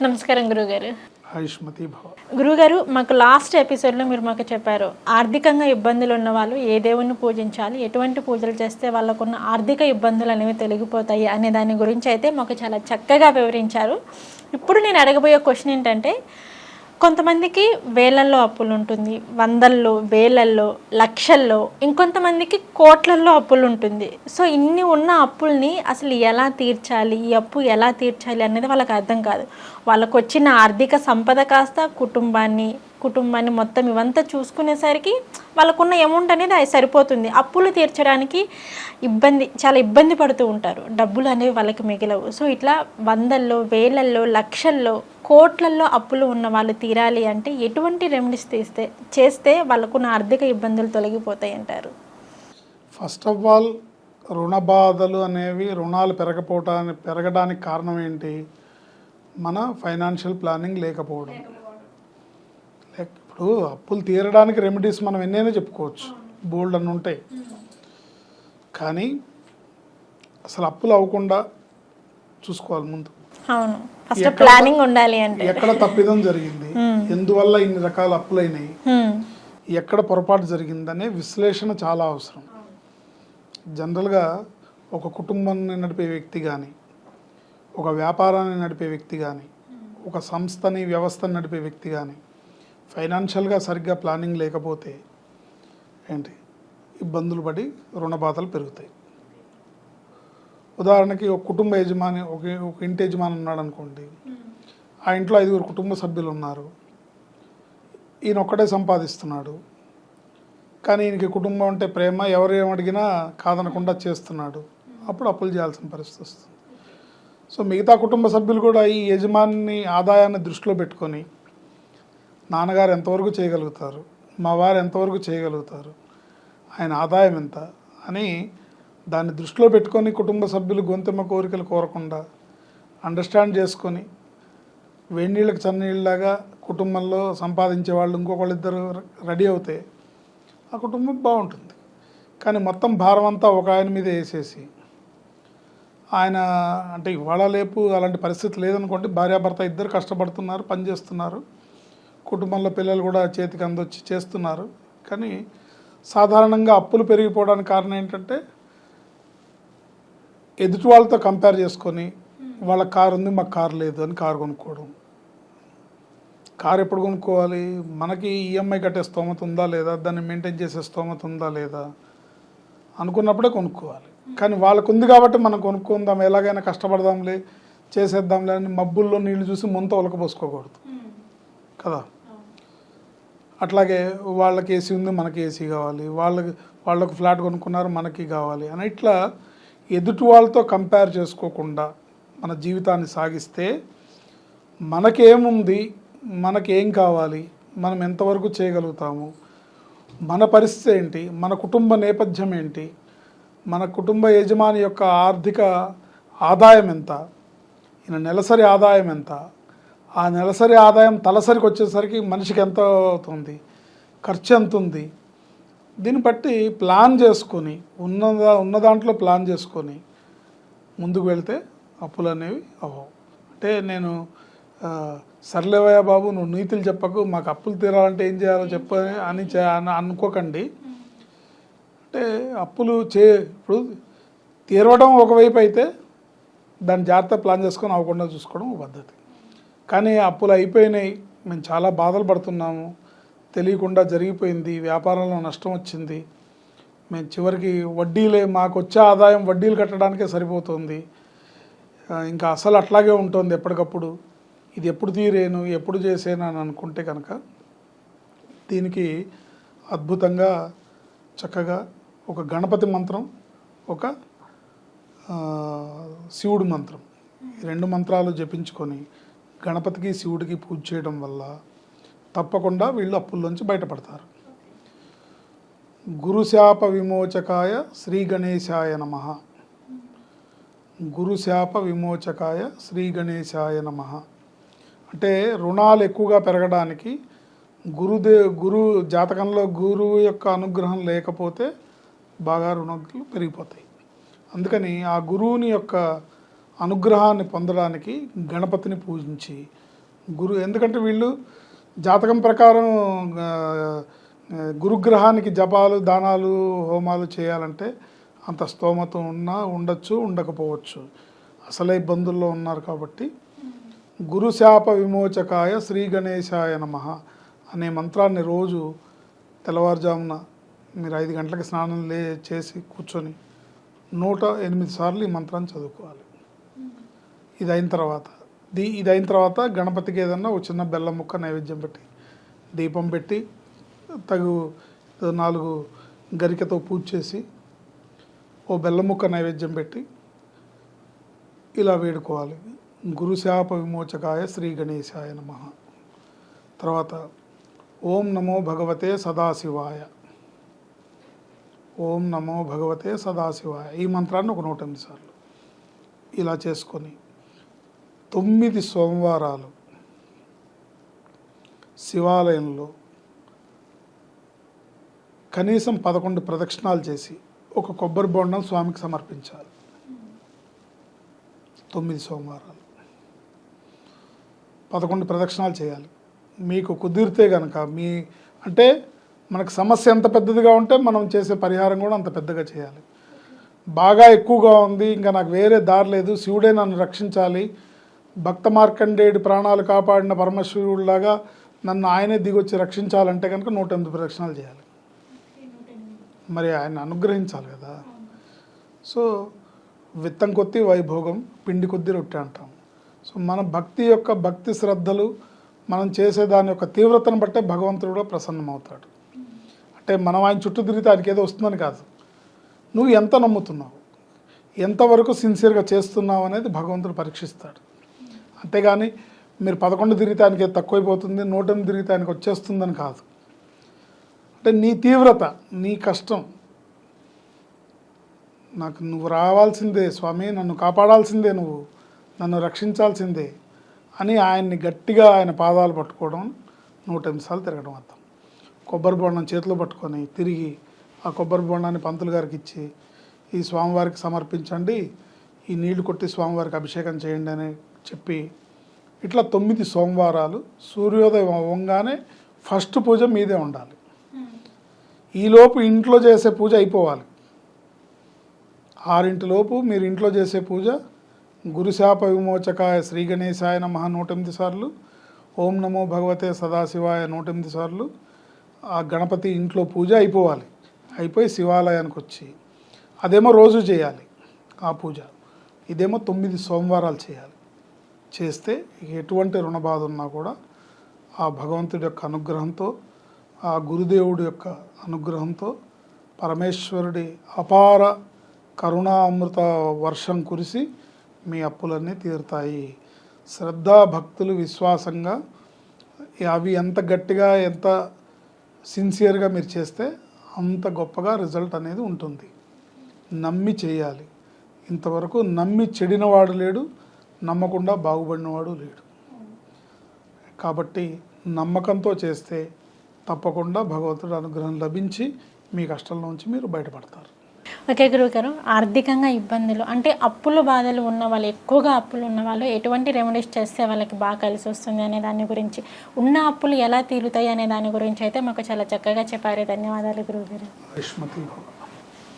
నమస్కారం గురుగారు. ఆయుష్మతి భవ. గురుగారు, మాకు లాస్ట్ ఎపిసోడ్లో మీరు మాకు చెప్పారు ఆర్థికంగా ఇబ్బందులు ఉన్న వాళ్ళు ఏ దేవుణ్ణి పూజించాలి, ఎటువంటి పూజలు చేస్తే వాళ్ళకున్న ఆర్థిక ఇబ్బందులు అనేవి తొలగిపోతాయి అనే దాని గురించి అయితే మాకు చాలా చక్కగా వివరించారు. ఇప్పుడు నేను అడగబోయే క్వశ్చన్ ఏంటంటే, కొంతమందికి వేలల్లో అప్పులు ఉంటుంది, వందల్లో, వేలల్లో, లక్షల్లో, ఇంకొంతమందికి కోట్లల్లో అప్పులు ఉంటుంది. సో ఇన్ని ఉన్న అప్పుల్ని అసలు ఎలా తీర్చాలి, ఈ అప్పు ఎలా తీర్చాలి అనేది వాళ్ళకి అర్థం కాదు. వాళ్ళకు వచ్చిన ఆర్థిక సంపద కాస్త కుటుంబాన్ని మొత్తం ఇవంతా చూసుకునేసరికి వాళ్ళకున్న అమౌంట్ అనేది అది సరిపోతుంది. అప్పులు తీర్చడానికి చాలా ఇబ్బంది పడుతూ ఉంటారు. డబ్బులు అనేవి వాళ్ళకి మిగిలవు. సో ఇట్లా వందల్లో, వేలల్లో, లక్షల్లో, కోట్లల్లో అప్పులు ఉన్న వాళ్ళు తీరాలి అంటే ఎటువంటి రెమెడీస్ చేస్తే వాళ్ళకున్న ఆర్థిక ఇబ్బందులు తొలగిపోతాయి అంటారు? ఫస్ట్ ఆఫ్ ఆల్, రుణ బాధలు అనేవి రుణాలు పెరగడానికి కారణం ఏంటి? మన ఫైనాన్షియల్ ప్లానింగ్ లేకపోవడం. ఇప్పుడు అప్పులు తీరడానికి రెమెడీస్ మనం ఎన్నైనా చెప్పుకోవచ్చు, బోల్డ్ అని ఉంటాయి. కానీ అసలు అప్పులు అవ్వకుండా చూసుకోవాలి ముందు. అవును, ఫస్ట్ ప్లానింగ్ ఉండాలి. అంటే ఎక్కడ తప్పిదం జరిగింది, ఎందువల్ల ఇన్ని రకాల అప్పులైనాయి, ఎక్కడ పొరపాటు జరిగిందనే విశ్లేషణ చాలా అవసరం. జనరల్గా ఒక కుటుంబాన్ని నడిపే వ్యక్తి కానీ, ఒక వ్యాపారాన్ని నడిపే వ్యక్తి కానీ, ఒక సంస్థని వ్యవస్థను నడిపే వ్యక్తి కానీ ఫైనాన్షియల్గా సరిగ్గా ప్లానింగ్ లేకపోతే ఏంటి ఇబ్బందులు పడి రుణ బాధలు పెరుగుతాయి. ఉదాహరణకి ఒక కుటుంబ యజమాని, ఒక ఇంటి యజమాని ఉన్నాడు అనుకోండి. ఆ ఇంట్లో 5 కుటుంబ సభ్యులు ఉన్నారు. ఈయన ఒక్కడే సంపాదిస్తున్నాడు. కానీ ఈయనకి కుటుంబం అంటే ప్రేమ, ఎవరు ఏమడిగినా కాదనకుండా చేస్తున్నాడు. అప్పుడు అప్పులు చేయాల్సిన పరిస్థితి వస్తుంది. సో మిగతా కుటుంబ సభ్యులు కూడా ఈ యజమాని ఆదాయాన్ని దృష్టిలో పెట్టుకొని, నాన్నగారు ఎంతవరకు చేయగలుగుతారు, మా వారు ఎంతవరకు చేయగలుగుతారు, ఆయన ఆదాయం ఎంత అని దాన్ని దృష్టిలో పెట్టుకొని కుటుంబ సభ్యులు గొంతెమ్మ కోరికలు కోరకుండా అండర్స్టాండ్ చేసుకొని వేడినీళ్ళకి చన్నీళ్ళలాగా కుటుంబంలో సంపాదించే వాళ్ళు ఇంకొకళ్ళిద్దరు రెడీ అవుతే ఆ కుటుంబం బాగుంటుంది. కానీ మొత్తం భారం అంతా ఒక ఆయన మీద వేసేసి, ఆయన అంటే ఇవాళ లేపు అలాంటి పరిస్థితి లేదనుకోండి, భార్యాభర్త ఇద్దరు కష్టపడుతున్నారు, పనిచేస్తున్నారు, కుటుంబంలో పిల్లలు కూడా చేతికి అందొచ్చి చేస్తున్నారు. కానీ సాధారణంగా అప్పులు పెరిగిపోవడానికి కారణం ఏంటంటే, ఎదుటి వాళ్ళతో కంపేర్ చేసుకొని వాళ్ళ కారు ఉంది మాకు కారు లేదు అని కారు కొనుక్కోవడం. కారు ఎప్పుడు కొనుక్కోవాలి? మనకి ఈఎంఐ కట్టే స్తోమత ఉందా లేదా, దాన్ని మెయింటైన్ చేసే స్తోమత ఉందా లేదా అనుకున్నప్పుడే కొనుక్కోవాలి. కానీ వాళ్ళకు ఉంది కాబట్టి మనం కొనుక్కుందాం, ఎలాగైనా కష్టపడదాంలే, చేసేద్దాంలే అని మబ్బుల్లో నీళ్ళు చూసి ముంత ఒలకపోసుకోకూడదు కదా. అట్లాగే వాళ్ళకి ఏసీ ఉంది మనకి ఏసీ కావాలి, వాళ్ళకు ఫ్లాట్ కొనుక్కున్నారు మనకి కావాలి అని ఇట్లా ఎదుటి వాళ్ళతో కంపేర్ చేసుకోకుండా మన జీవితాన్ని సాగిస్తే మనకేముంది, మనకేం కావాలి, మనం ఎంతవరకు చేయగలుగుతాము, మన పరిస్థితి ఏంటి, మన కుటుంబ నేపథ్యం ఏంటి, మన కుటుంబ యజమాని యొక్క ఆర్థిక ఆదాయం ఎంత, ఈయన నెలసరి ఆదాయం ఎంత, ఆ నెలసరి ఆదాయం తలసరికి వచ్చేసరికి మనిషికి ఎంత అవుతుంది, ఖర్చు ఎంత ఉంది, దీన్ని బట్టి ప్లాన్ చేసుకొని ఉన్న దాంట్లో ప్లాన్ చేసుకొని ముందుకు వెళ్తే అప్పులు అనేవి అవ్వవు. అంటే నేను సర్లేవయ్య బాబు నువ్వు నీతులు చెప్పకు, మాకు అప్పులు తీరాలంటే ఏం చేయాలో చెప్పని అని అనుకోకండి. అంటే అప్పులు ఇప్పుడు తీరవడం ఒకవైపు అయితే దాన్ని జాగ్రత్త ప్లాన్ చేసుకొని అవ్వకుండా చూసుకోవడం ఒక పద్ధతి. కానీ అప్పులు అయిపోయినాయి, మేము చాలా బాధలు పడుతున్నాము, తెలియకుండా జరిగిపోయింది, వ్యాపారంలో నష్టం వచ్చింది, మేము చివరికి మాకు వచ్చే ఆదాయం వడ్డీలు కట్టడానికే సరిపోతుంది, ఇంకా అసలు అట్లాగే ఉంటుంది ఎప్పటికప్పుడు, ఇది ఎప్పుడు తీరేను ఎప్పుడు చేసేను అని అనుకుంటే కనుక దీనికి అద్భుతంగా చక్కగా ఒక గణపతి మంత్రం, ఒక శివుడు మంత్రం, ఈ 2 మంత్రాలు జపించుకొని గణపతికి శివుడికి పూజ చేయడం వల్ల తప్పకుండా వీళ్ళు అప్పుల్లోంచి బయటపడతారు. గురుశాప విమోచకాయ శ్రీ గణేశాయ నమః. గురుశాప విమోచకాయ శ్రీ గణేశాయ నమః. అంటే రుణాలు ఎక్కువగా పెరగడానికి గురు జాతకంలో గురువు యొక్క అనుగ్రహం లేకపోతే బాగా రుణాలు పెరిగిపోతాయి. అందుకని ఆ గురువుని యొక్క అనుగ్రహాన్ని పొందడానికి గణపతిని పూజించి ఎందుకంటే వీళ్ళు జాతకం ప్రకారం ఆ, గురుగ్రహానికి జపాలు దానాలు హోమాలు చేయాలంటే అంత స్తోమత ఉన్నా ఉండొచ్చు, ఉండకపోవచ్చు. అసలే ఇబ్బందుల్లో ఉన్నారు కాబట్టి గురుశాప విమోచకాయ శ్రీ గణేశాయ నమః అనే మంత్రాన్ని రోజు తెల్లవారుజామున మీరు 5 గంటలకి స్నానం చేసి కూర్చొని 108 సార్లు ఈ మంత్రాన్ని చదువుకోవాలి. ఇది అయిన తర్వాత గణపతికి ఏదన్నా ఒక చిన్న బెల్లం ముక్క నైవేద్యం పెట్టి దీపం పెట్టి 4 గరికతో పూజ చేసి ఓ బెల్లం ముక్క నైవేద్యం పెట్టి ఇలా వేడుకోవాలి. గురుశాప విమోచకాయ శ్రీ గణేశాయ నమః. తర్వాత ఓం నమో భగవతే సదాశివాయ, ఓం నమో భగవతే సదాశివాయ ఈ మంత్రాన్ని ఒక 108 సార్లు ఇలా చేసుకొని 9 సోమవారాలు శివాలయంలో కనీసం 11 ప్రదక్షిణాలు చేసి ఒక కొబ్బరి బొండం స్వామికి సమర్పించాలి. 9 సోమవారాలు 11 ప్రదక్షిణాలు చేయాలి. మీకు కుదిరితే కనుక అంటే మనకు సమస్య ఎంత పెద్దదిగా ఉంటే మనం చేసే పరిహారం కూడా అంత పెద్దగా చేయాలి. బాగా ఎక్కువగా ఉంది, ఇంకా నాకు వేరే దారి లేదు, శివుడే నన్ను రక్షించాలి, భక్త మార్కండేయుడి ప్రాణాలు కాపాడిన పరమశివుడిలాగా నన్ను ఆయనే దిగొచ్చి రక్షించాలంటే కనుక 108 ప్రదక్షిణాలు చేయాలి. మరి ఆయన అనుగ్రహించాలి కదా. సో విత్తం కొద్ది వైభోగం, పిండి కొద్ది రొట్టె అంటాం. సో మన భక్తి శ్రద్ధలు మనం చేసే దాని యొక్క తీవ్రతను బట్టే భగవంతుడు కూడా ప్రసన్నమవుతాడు. అంటే మనం ఆయన చుట్టూ తిరిగితే ఆయనకి ఏదో వస్తుందని కాదు, నువ్వు ఎంత నమ్ముతున్నావు, ఎంతవరకు సిన్సియర్గా చేస్తున్నావు అనేది భగవంతుడు పరీక్షిస్తాడు. అంతేగాని మీరు 11 తిరిగితే ఆయనకి తక్కువైపోతుంది, 108 తిరిగితే ఆయనకి వచ్చేస్తుందని కాదు. అంటే నీ తీవ్రత, నీ కష్టం, నువ్వు రావాల్సిందే స్వామి, నన్ను కాపాడాల్సిందే, నువ్వు నన్ను రక్షించాల్సిందే అని ఆయన్ని గట్టిగా ఆయన పాదాలు పట్టుకోవడం, 108 సార్లు తిరగడం అర్థం. కొబ్బరి బొండం చేతిలో పట్టుకొని తిరిగి ఆ కొబ్బరి బొండాన్ని పంతులు గారికి ఇచ్చి ఈ స్వామివారికి సమర్పించండి, ఈ నీళ్లు కొట్టి స్వామివారికి అభిషేకం చేయండి అని చెప్పి ఇట్లా 9 సోమవారాలు సూర్యోదయం అవ్వగానే ఫస్ట్ పూజ మీదే ఉండాలి. ఈలోపు ఇంట్లో చేసే పూజ అయిపోవాలి. 6 మీరు ఇంట్లో చేసే పూజ గురుశాప విమోచకాయ శ్రీ గణేశాయ నమః 108 సార్లు, ఓం నమో భగవతే సదాశివాయ 108 సార్లు, ఆ గణపతి ఇంట్లో పూజ అయిపోవాలి. అయిపోయి శివాలయానికి వచ్చి అదేమో రోజు చేయాలి ఆ పూజ, ఇదేమో 9 సోమవారాలు చేయాలి. చేస్తే ఎటువంటి రుణబాధ ఉన్నా కూడా ఆ భగవంతుడి యొక్క అనుగ్రహంతో, ఆ గురుదేవుడి యొక్క అనుగ్రహంతో, పరమేశ్వరుడి అపార కరుణా అమృత వర్షం కురిసి మీ అప్పులన్నీ తీరుతాయి. శ్రద్ధా భక్తులు విశ్వాసంగా అవి ఎంత గట్టిగా ఎంత సిన్సియర్గా మీరు చేస్తే అంత గొప్పగా రిజల్ట్ అనేది ఉంటుంది. నమ్మి చేయాలి. ఇంతవరకు నమ్మి చెడినవాడు లేడు, నమ్మకుండా బాగుపడినవాడు లేడు. కాబట్టి నమ్మకంతో చేస్తే తప్పకుండా భగవంతుడి అనుగ్రహం లభించి మీ కష్టాల నుంచి మీరు బయటపడతారు. ఓకే గురువుగారు, ఆర్థికంగా ఇబ్బందులు అంటే అప్పుల బాధలు ఉన్న వాళ్ళు, ఎక్కువగా అప్పులు ఉన్న వాళ్ళు ఎటువంటి రెమెడీస్ చేస్తే వాళ్ళకి బాగా కలిసి వస్తుంది అనే దాని గురించి, ఉన్న అప్పులు ఎలా తీరుతాయి అనే దాని గురించి అయితే మాకు చాలా చక్కగా చెప్పారు. ధన్యవాదాలు గురువుగారు. ఆయుష్మతి భవ.